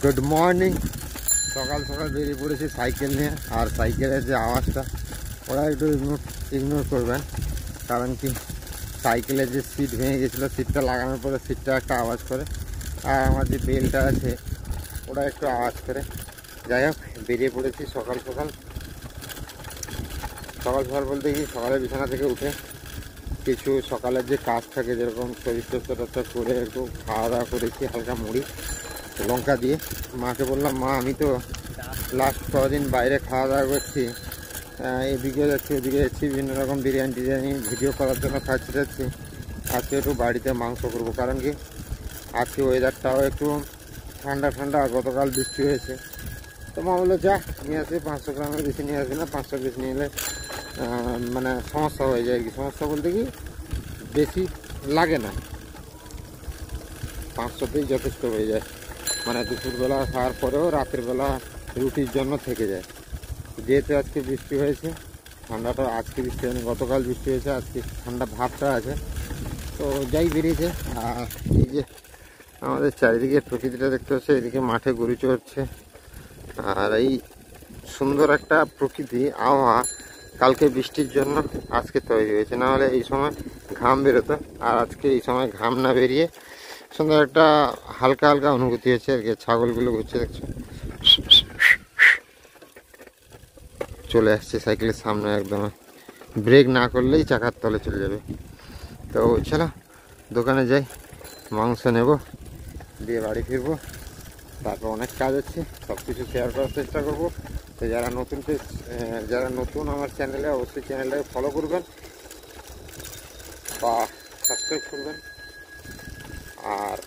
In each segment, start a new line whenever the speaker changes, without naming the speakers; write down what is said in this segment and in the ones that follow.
Good morning. সকাল সকাল বেরিয়ে পড়েছি সাইকেল নিয়ে। আর সাইকেলের যে আওয়াজটা ওরা একটু ইগনোর করবেন, কারণ কি সাইকেলের যে সিট ভেঙে গেছিলো, সিটটা লাগানোর পরে সিটটা একটা আওয়াজ করে, আর আমার যে বেলটা আছে ওরা একটু আওয়াজ করে। যাই হোক, বেরিয়ে পড়েছি সকাল সকাল। সকাল সকাল বলতে কি সকালে বিছানা থেকে উঠে কিছু সকালের যে কাজ থাকে, যেরকম শরীর চর্চা করে একটু খাওয়া দাওয়া করেছি হালকা মুড়ি লঙ্কা দিয়ে। মাকে বললাম, মা আমি তো লাস্ট কদিন বাইরে খাওয়া দাওয়া করছি, এদিকে যাচ্ছি ওদিকে যাচ্ছি, বিভিন্ন রকম বিরিয়ানি টিরিয়ানি ভিডিও করার জন্য খাচ্ছি যাচ্ছি, আজকে একটু বাড়িতে মাংস করবো। কারণ কি আজকে ওয়েদারটাও একটু ঠান্ডা ঠান্ডা, গতকাল বৃষ্টি হয়েছে। তো মা বললো যা নিয়ে আসি, 500 গ্রামের বেশি নিয়ে আসবি না, 500 পিস নিয়ে এলে মানে সমস্যা হয়ে যায় আর কি। সমস্যা বলতে কি বেশি লাগে না, 500 পিস যথেষ্ট হয়ে যায়, মানে দুপুরবেলা খাওয়ার পরেও রাতের বেলা রুটির জন্য থেকে যায়। যেহেতু আজকে বৃষ্টি হয়েছে, ঠান্ডাটা আজকে বৃষ্টি হয়নি, গতকাল বৃষ্টি হয়েছে, আজকে ঠান্ডা ভাবটা আছে, তো যাই বেরিয়েছে। আর এই যে আমাদের চারিদিকে প্রকৃতিটা দেখতে হচ্ছে, এদিকে মাঠে গরু চড়ছে, আর এই সুন্দর একটা প্রকৃতি আবহাওয়া কালকে বৃষ্টির জন্য আজকে তৈরি হয়েছে, না হলে এই সময় ঘাম বেরোতো। আর আজকে এই সময় ঘাম না বেরিয়ে সুন্দর একটা হালকা হালকা অনুভূতি হচ্ছে আর কি। ছাগলগুলো ঘুরছে দেখছো, চলে আসছে সাইকেলের সামনে, একদম ব্রেক না করলেই চাকার তলে চলে যাবে। তো চলো দোকানে যাই, মাংস নেব, দিয়ে বাড়ি ফিরবো। তারপর অনেক কাজ আছে, সব কিছু শেয়ার করার চেষ্টা করব। তো যারা নতুন আমার চ্যানেলে, অবশ্যই চ্যানেলটাকে ফলো করবেন বা সাবস্ক্রাইব করবেন আর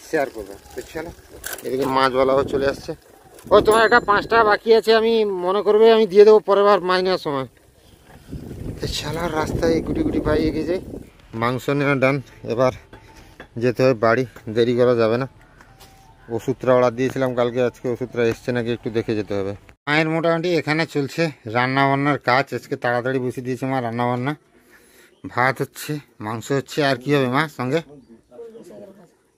শেয়ার করবেন। তো চলো, এদিকে মাছওয়ালাও চলে আসছে। ও তোমার একটা 5 টাকা বাকি আছে, আমি মনে করবে আমি দিয়ে দেবো পরের বার মাইনার সময়। তো চলো রাস্তায় গুটি গুটি পাই এগিয়ে যাই। মাংস নেওয়া ডান, এবার যেতে হবে বাড়ি, দেরি করা যাবে না। ওষুধটা অর্ডার দিয়েছিলাম কালকে, আজকে ওষুধটা এসছে নাকি একটু দেখে যেতে হবে। মায়ের মোটামুটি এখানে চলছে রান্না বান্নার কাজ, আজকে তাড়াতাড়ি বসিয়ে দিয়েছে মা রান্না বান্না। ভাত হচ্ছে, মাংস হচ্ছে, আর কি হবে মা সঙ্গে?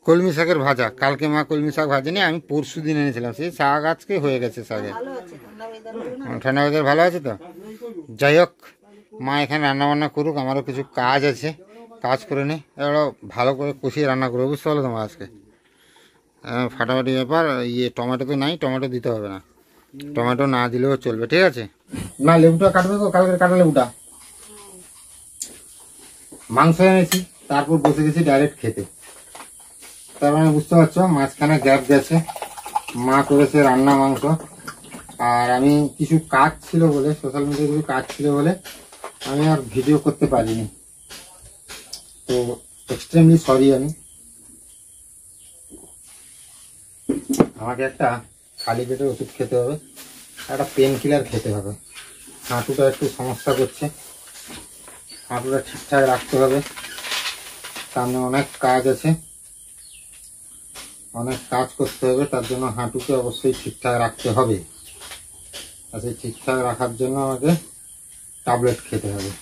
কলমি শাকের ভাজা। কালকে মা কলমি শাক ভাজেনি, আমি পরশু দিন এনেছিলাম, সেই শাক আজকে হয়ে গেছে শাকে। ঠান্ডা ওয়েদার ভালো আছে তো। যাই হোক, মা এখানে রান্না বান্না করুক, আমারও কিছু কাজ আছে, কাজ করে নিই। এবার ভালো করে কষিয়ে রান্না করবো, বুঝতে পারলো তোমার আজকে ফাটাফাটি ব্যাপার। টমেটো তো নাই, টমেটো দিতে হবে না, টমেটো না দিলেও চলবে, ঠিক আছে। না লেবুটা কাটবে তো, কালকে কাটা লেবুটা। মাংস এনেছি, তারপর বসে গেছি ডাইরেক্ট খেতে। তার মানে বুঝতে পারছো মাঝখানে গ্যাপ গেছে, মা করেছে রান্না মাংস, আর আমি কিছু কাজ ছিল বলে, সোশ্যাল মিডিয়ায় কিছু কাজ ছিল বলে আমি আর ভিডিও করতে পারিনি। তো এক্সট্রিমলি সরি। আমাকে একটা খালি পেটে ওষুধ খেতে হবে, একটা পেন কিলার খেতে হবে। হাঁটুটা একটু সমস্যা করছে, হাঁটুটা ঠিকঠাক রাখতে হবে, সামনে অনেক কাজ আছে, অনেক কাজ করতে হবে, তার জন্য হাঁটুকে অবশ্যই ঠিকঠাক রাখতে হবে। আর সেই ঠিকঠাক রাখার জন্য আমাকে ট্যাবলেট খেতে হবে।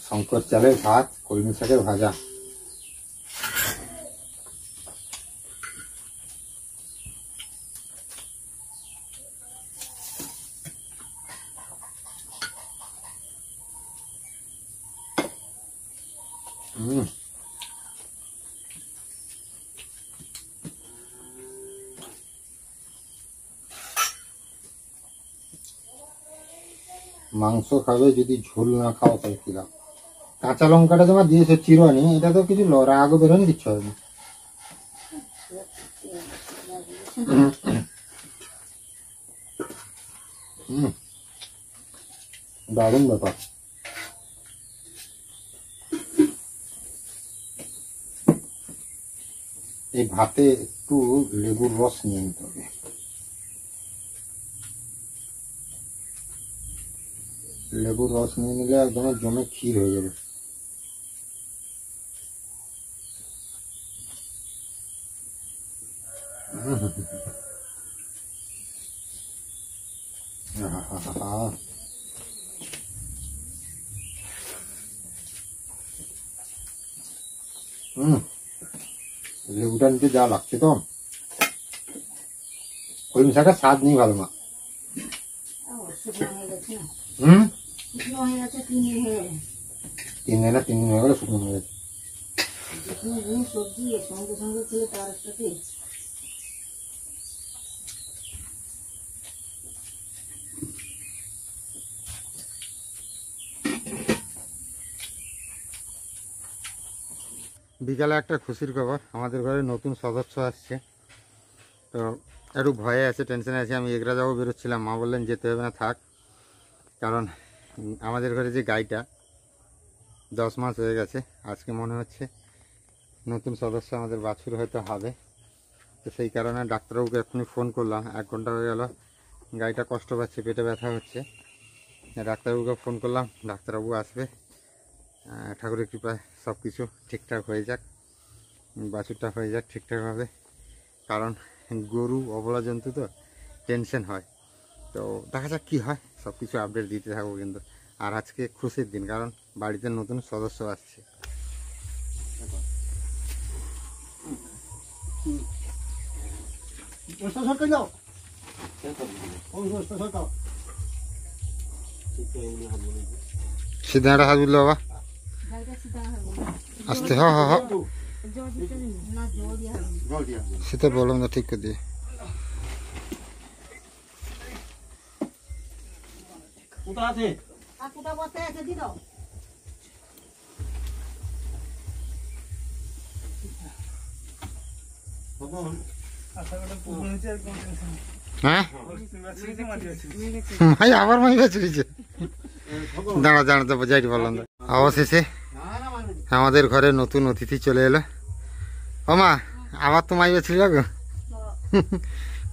শঙ্কর চালের ভাত, কলমি শাকের ভাজা। মাংস খাবে, যদি ঝোল না খাও তাহলে কি লাভ। কাঁচা লঙ্কাটা তোমার দিয়েছে চিরনি, এটা তো কিছু রাগও বেরোনি, কিচ্ছু হয়নি। দারুণ ব্যাপার। এই ভাতে একটু লেবুর রস নিয়ে নিতে হবে। লেবুর রস নিয়ে নিলে একদম জমে ক্ষীর হয়ে যাবে। লেবুটা নিতে যা লাগছে তো, কলমি শাকের স্বাদ নেই ভালো মা। তিন দিন না, 3 দিন হয়ে গেল শুকনো হয়ে গেছে।
সবজি সঙ্গে সঙ্গে খেলে তার একটা টেস্ট।
বিকালে একটা খুশির খবর, আমাদের ঘরে নতুন সদস্য আসছে। তো একটু ভয়ে আছে, টেনশনে আছে। আমি এগরা যাবো বেরোচ্ছিলাম, মা বললেন যেতে হবে না, থাক। কারণ আমাদের ঘরে যে গাইটা 10 মাস হয়ে গেছে, আজকে মনে হচ্ছে নতুন সদস্য আমাদের বাছুর হয়তো হবে। তো সেই কারণে ডাক্তারবাবুকে এক্ষুনি ফোন করলাম, 1 ঘন্টা হয়ে গেল, গাইটা কষ্ট পাচ্ছে, পেটে ব্যথা হচ্ছে। ডাক্তারবাবুকে ফোন করলাম, ডাক্তারবাবু আসবে। ঠাকুরের কৃপায় সব কিছু ঠিকঠাক হয়ে যাক, বাছুরটা হয়ে যাক ঠিকঠাকভাবে। কারণ গরু অবলা জন্তু তো টেনশন হয়। তো দেখা যাক কী হয়, সব কিছু আপডেট দিতে থাকবো কিন্তু। আর আজকে খুশির দিন, কারণ বাড়িতে নতুন সদস্য আসছে। সিদ্ধান্ত হাত বুঝলো বাবা, আসতে হ হ হ, সেটা বললাম না, ঠিক করে দিয়ে। হ্যাঁ ভাই, আবার মাই বাছুরিছে, দাঁড়া দাঁড়া তো যাইতে বললাম। অবশেষে আমাদের ঘরে নতুন অতিথি চলে এলো। ও মা, আবার তো মাই বাছুরি গো,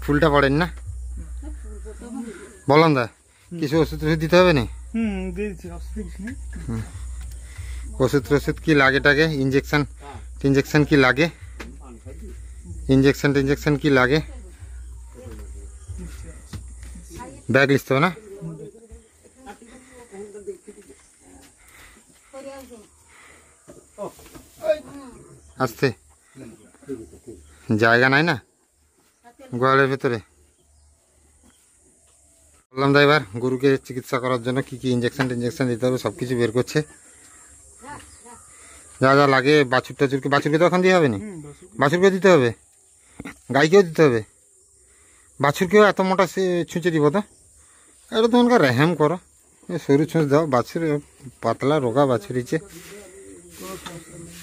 ফুলটা পড়েন না বললাম দা, কিছু ওষুধ টষুধ দিতে হবে না? ওষুধ টষুধ কি লাগে টাকে? ইঞ্জেকশন কি লাগে? ইঞ্জেকশন কি লাগে? ব্যাগ লিখতে হবে না? আসতে জায়গা নাই না গোয়ালের ভেতরে। বললাম দা, এবার গরুকে চিকিৎসা করার জন্য কি কি ইঞ্জেকশন দিতে হবে সব কিছু বের করছে। যা যা লাগে, বাছুরকে তো এখন দিয়ে হবে না, বাছুরকেও দিতে হবে, গাইকেও দিতে হবে, বাছুরকেও এত মোটা সে ছুঁচে দিব? তো এটা তোমাকে রেহেম করো, সরু ছুঁচ দাও, বাছুর পাতলা রোগা বাছুর ইচ্ছে,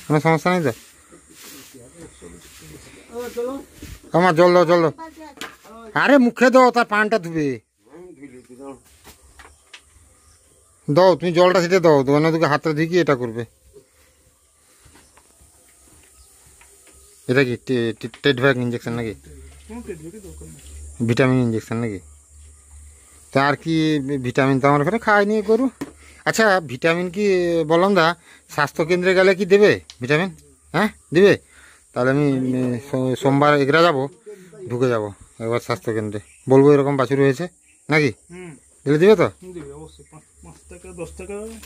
কোনো সমস্যা নেই তো? আমার জল দাও, আরে মুখে দাও, তার পানটা ধুবে দাও, তুমি জলটা সেটা দাও, দোকানে দুকে হাতটা ধুয়ে এটা করবে। এটা কি টেটভ্যাক ইঞ্জেকশন নাকি? ভিটামিন ইঞ্জেকশন নাকি? তা আর কি ভিটামিন তো আমার ঘরে খাওয়াই নিয়ে গরু। আচ্ছা, ভিটামিন কি বললাম দা, স্বাস্থ্যকেন্দ্রে গেলে কি দেবে ভিটামিন? হ্যাঁ দেবে। তাহলে আমি সোমবার এগরা যাবো, ঢুকে যাবো একবার স্বাস্থ্যকেন্দ্রে, বলবো এরকম বাছুর হয়েছে নাকি, দিলে দিবে তো?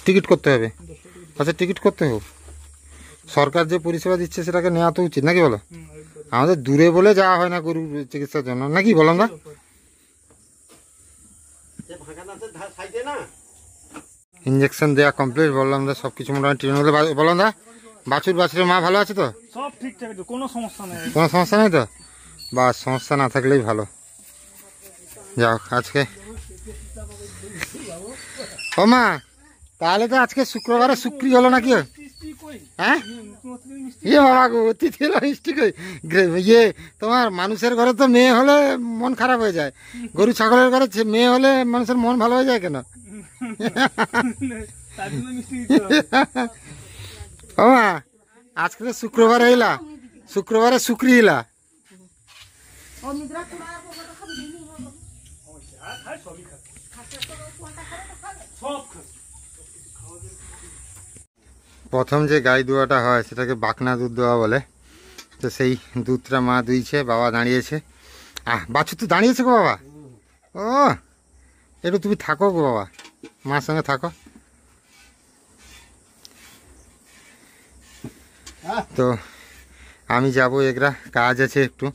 টিকিট করতে হবে? আচ্ছা, টিকিট করতে হবে। সরকার যে পরিষেবা দিচ্ছে সেটাকে নেওয়া তো উচিত নাকি বলো? আমাদের দূরে বলে যাওয়া হয় না গরু চিকিৎসার জন্য নাকি, বললাম দা? ইঞ্জেকশন দেওয়া কমপ্লিট, বললাম দা, সব কিছু মোটামুটি ট্রেনের মধ্যে। বললাম দা, বাছুরের মা ভালো আছে তো?
সব ঠিকঠাক, কোনো সমস্যা নেই।
কোনো সমস্যা নেই তো? বা সমস্যা না থাকলেই ভালো। যাও আজকে ও মা, তাহলে তো আজকে শুক্রবারে শুক্রি হলো নাকি? হ্যাঁ ইয়ে বাবা গো, অতিথি হলো মিষ্টি কই। ইয়ে তোমার মানুষের ঘরে তো মেয়ে হলে মন খারাপ হয়ে যায়, গরু ছাগলের ঘরে মেয়ে হলে মানুষের মন ভালো হয়ে যায় কেন? ও মা, আজকে তো শুক্রবার হইলা, শুক্রবারে শুক্রি হইলা। প্রথম যে গাই দুয়াটা হয় সেটাকে বাকনা দুধ দেওয়া বলে। তো সেই দুধটা মা দুইছে, বাবা দাঁড়িয়েছে। বাছুর তো দাঁড়িয়েছে গো বাবা। ও একটু তুমি থাকো গো বাবা, মার সঙ্গে থাকো। তো আমি যাবো, এগরা কাজ আছে একটু।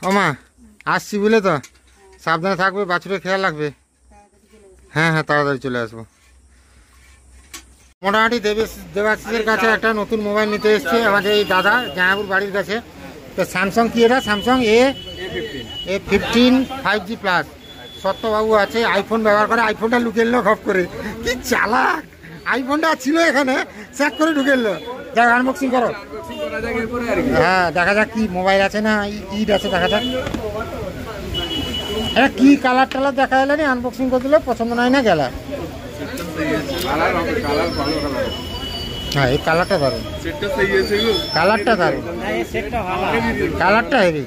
ও মা আসছি বুঝলে তো, সাবধানে থাকবে, বাছুরের খেয়াল রাখবে। হ্যাঁ হ্যাঁ, তাড়াতাড়ি চলে আসবো। মোটামুটি দেবাশিসের কাছে একটা নতুন মোবাইল নিতে এসছে আমাদের এই দাদা জামাইবাবুর বাড়ির কাছে। তো স্যামসাং কি এটা, স্যামসাং A15 5G প্লাস। সত্যবাবু আছে আইফোন ব্যবহার করে, আইফোনটা লুকে এলো ঘপ করে, কি চালাক। আইফোনটা ছিল এখানে, স্যাক করে ঢুকে এলো। যাক আনবক্সিং করো। হ্যাঁ দেখা যাক কি মোবাইল আছে না ইট আছে, দেখা যাক। এটা কি কালার টালার দেখা এলো নি, আনবক্সিং করে দিলে পছন্দ নয় না গেলা। হ্যাঁ এই কালারটা দারুন, কালারটা দারুন, কালারটা হেভি,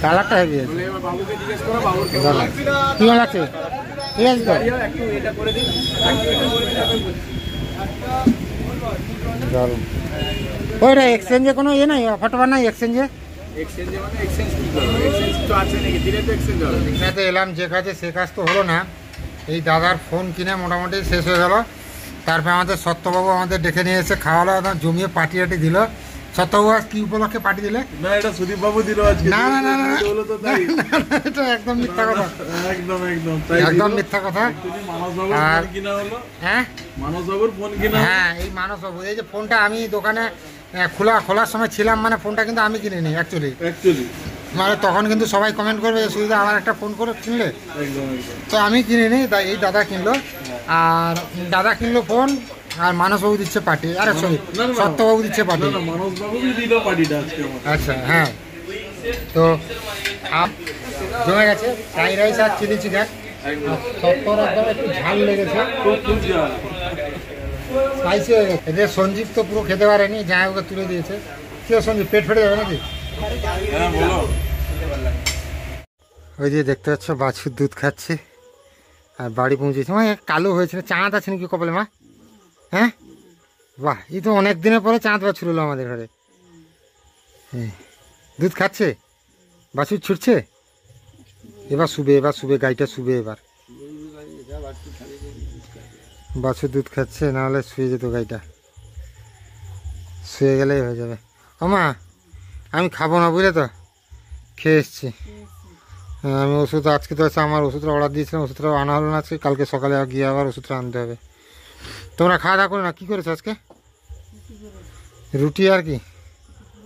কালারটা হেভি আছে। কি লাগছে, ঠিক আছে তো। দারুন। ওইটা এক্সচেঞ্জে কোনো ইয়ে নাই, অফার টফার নাই এক্সচেঞ্জে? এখানে এলাম যে কাজে, সে কাজ তো হলো না। এই দাদার ফোন কিনে মোটামুটি শেষ হয়ে গেল। তারপরে আমাদের সত্যবাবু আমাদের ডেকে নিয়ে এসে খাওয়ালো, একদম জমিয়ে পার্টি টাটি দিল। সত্যবাবু আজ কি উপলক্ষে পার্টি দিলে?
না এটা সুদীপ বাবু দিল আজকে।
না না না না,
হলো তো তাই।
এটা একদম মিথ্যা কথা,
একদম
একদম মিথ্যা কথা।
মানস বাবুর
আর
ফোন কিনা হলো।
হ্যাঁ
মানস বাবুর ফোন কিনা।
হ্যাঁ এই মানসবাবু, এই যে ফোনটা আমি দোকানে খোলার সময় ছিলাম, মানে ফোনটা কিন্তু আমি কিনিনি অ্যাকচুয়ালি। মানে তখন কিন্তু সবাই কমেন্ট করবে শুধু আমার একটা ফোন করে কিনলে, তো আমি কিনিনি, তাই এই দাদা কিনলো। আর দাদা কিনলো ফোন, আর মানসবাবু দিচ্ছে পার্টি। আরে সরি, সত্যবাবু দিচ্ছে পার্টি।
মানস বাবু দিল পার্টিটা আজকে।
আচ্ছা হ্যাঁ, তো জমে গেছে ফ্রাই রাইস আর চিলি চিকেন। সত্তর একদম একটু ঝাল লেগেছে, স্পাইসি হয়ে গেছে। এদের সঞ্জীব তো পুরো খেতে পারেনি, জামাইবাবুকে তুলে দিয়েছে। কেউ সঞ্জীব পেট ফেটে যাবে নাকি? ওই যে দেখতে পাচ্ছ বাছুর দুধ খাচ্ছে আর বাড়ি পৌঁছেছে। মা কালো হয়েছে, চাঁদ আছে নাকি কপালে মা? হ্যাঁ বাহ, এই তো অনেক দিনের পরে চাঁদ বাছুর হলো আমাদের ঘরে। দুধ খাচ্ছে, বাছুর ছুটছে। এবার শুবে গাইটা শুবে। এবার বাছুর দুধ খাচ্ছে, নাহলে শুয়ে যেত গাইটা। শুয়ে গেলেই হয়ে যাবে। ও মা আমি খাবো না বুঝলে তো, খেয়ে এসছি। হ্যাঁ আমি ওষুধ আজকে তো আছে, আমার ওষুধটা অর্ডার দিয়েছিলাম, ওষুধটা আনা হলো না আজকে। কালকে সকালে গিয়ে আবার ওষুধটা আনতে হবে। তোমরা খাওয়া দাওয়া করো না, কী করেছো আজকে? রুটি আর কি,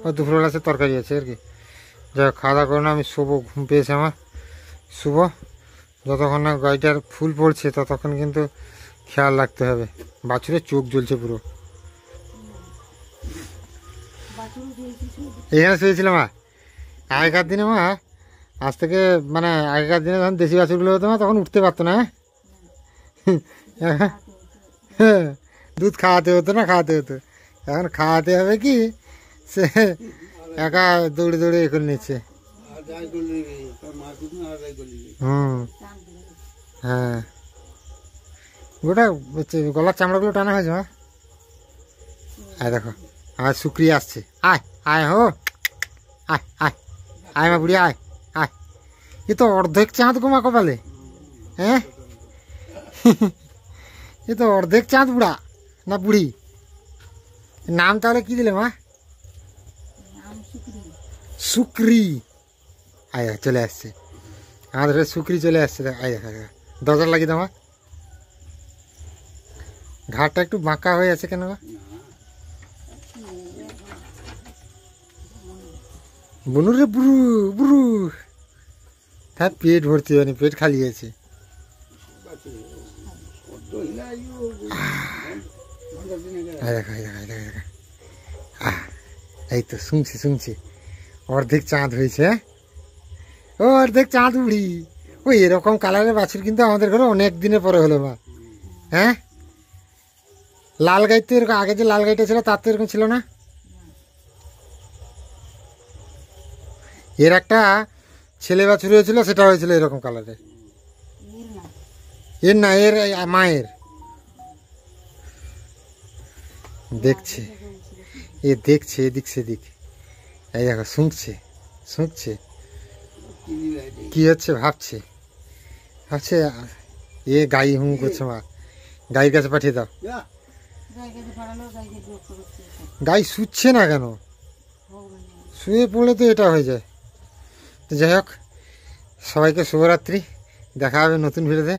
ও দুপুরবেলা সে তরকারি আছে আর কি। যাই খাওয়া দাওয়া করো না, আমি শোবো, ঘুম পেয়েছে আমার। শুভ, যতক্ষণ না গাড়িটার ফুল পড়ছে ততক্ষণ কিন্তু খেয়াল রাখতে হবে। বাছুরের চোখ জ্বলছে পুরো। এখানে শুয়েছিলাম মা আগেকার দিনে। মা আজ থেকে মানে আগেকার দিনে যখন দেশি বাছুরগুলো হতো না, তখন উঠতে পারতো না। হ্যাঁ দুধ খাওয়াতে হতো না, খাওয়াতে হতো। এখন খাওয়াতে হবে কি, সে একা দৌড়ে দৌড়ে এ করে নিচ্ছে। হ্যাঁ গোটা গলার চামড়াগুলো টানা হয়েছে মা। আয় দেখো আমার শুক্রিয়া আসছে। আয় আয় হো, আয় আয় আয় মা বুড়ি, আয় আয়। এ তো অর্ধেক চাঁদ গো মা কপালে। হ্যাঁ এ তো অর্ধেক চাঁদ বুড়া না বুড়ি। নাম তাহলে কি দিলে মা? শুক্রি। আয় চলে আসছে আমাদের শুক্রি, চলে আসছে। আয় দেখা দরজা লাগিয়ে দাও মা। ঘাটটা একটু বাঁকা হয়ে আছে কেন? বনুর রে বুড়ু বুড়ু, হ্যাঁ পেট ভর্তি হয়নি, পেট খালি আছে। এই তো শুনছি অর্ধেক চাঁদ হয়েছে। ও অর্ধেক চাঁদ উড়ি। ওই এরকম কালারের বাছুর কিন্তু আমাদের ঘরে অনেক দিনের পরে হলো মা। হ্যাঁ লাল গাই তো এরকম, আগে যে লাল গাইটা ছিল তার তো এরকম ছিল না। এর একটা ছেলে বাছুর হয়েছিল, সেটা হয়েছিল এরকম কালারের। এর না, এর মায়ের। দেখছে এ, দেখছে এদিক সেদিক। এই দেখো শুনছে কি হচ্ছে ভাবছে। আচ্ছা এ গাই হুঁ করছে মা, গাইয়ের কাছে পাঠিয়ে দাও।
গাইকে পাঠালো, গাইকে বিরক্ত করছে
গাই শুচ্ছে না কেন?
ভগবান জানে।
শুয়ে পড়লে তো এটা হয়ে যায়। তো যাই হোক, সবাইকে শুভরাত্রি, দেখা হবে নতুন ভিডিওতে।